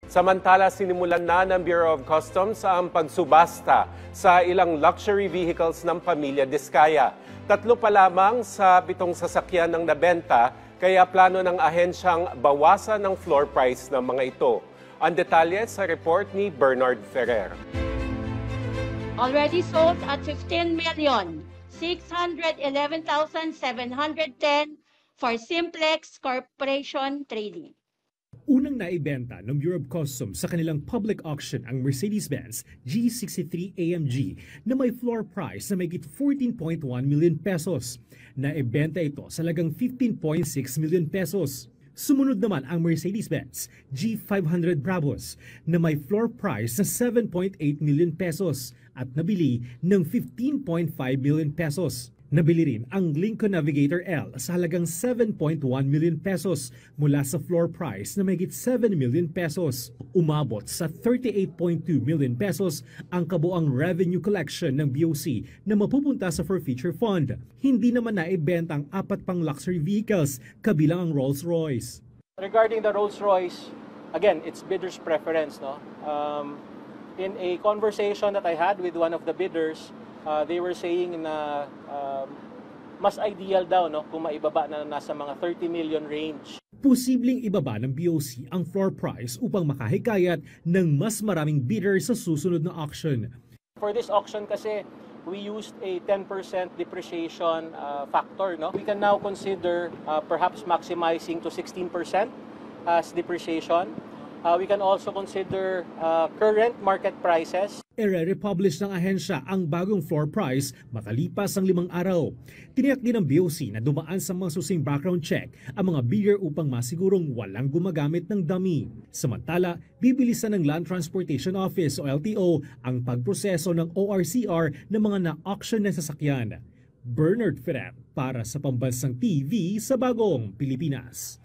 Samantala, sinimulan na ng Bureau of Customs ang pagsubasta sa ilang luxury vehicles ng pamilya Diskaya. 3 pa lamang sa 7 sasakyan ng nabenta, kaya plano ng ahensyang bawasan ng floor price ng mga ito. Ang detalye sa report ni Bernard Ferrer. Already sold at 15,611,710 for Simplex Corporation Trading. Unang naibenta ng Bureau of Customs sa kanilang public auction ang Mercedes-Benz G63 AMG na may floor price na mahigit 14.1 million pesos. Naibenta ito sa halagang 15.6 million pesos. Sumunod naman ang Mercedes-Benz G500 Bravos na may floor price na 7.8 million pesos at nabili ng 15.5 million pesos. Nabili rin ang Lincoln Navigator L sa halagang 7.1 million pesos mula sa floor price na mahigit 7 million pesos. Umabot sa 38.2 million pesos ang kabuang revenue collection ng BOC na mapupunta sa forfeiture fund. Hindi naman naibenta ang 4 pang luxury vehicles kabilang ang Rolls-Royce. Regarding the Rolls-Royce, again, it's bidder's preference. No? In a conversation that I had with one of the bidders, they were saying na mas ideal daw kung maibaba na nasa mga 30 million range. Posibleng ibaba ng BOC ang floor price upang makahikayat ng mas maraming bidder sa susunod na auction. For this auction kasi, we used a 10% depreciation factor. No? We can now consider perhaps maximizing to 16% as depreciation. We can also consider current market prices. Ire-republish ng ahensya ang bagong floor price makalipas ang 5 araw. Tiniyak din ng BOC na dumaan sa mga susing background check ang mga bidder upang masigurong walang gumagamit ng dummy. Samantala, bibilisan ng Land Transportation Office o LTO ang pagproseso ng ORCR ng mga na-auction na sasakyan. Bernard Ferrer para sa Pambansang TV sa Bagong Pilipinas.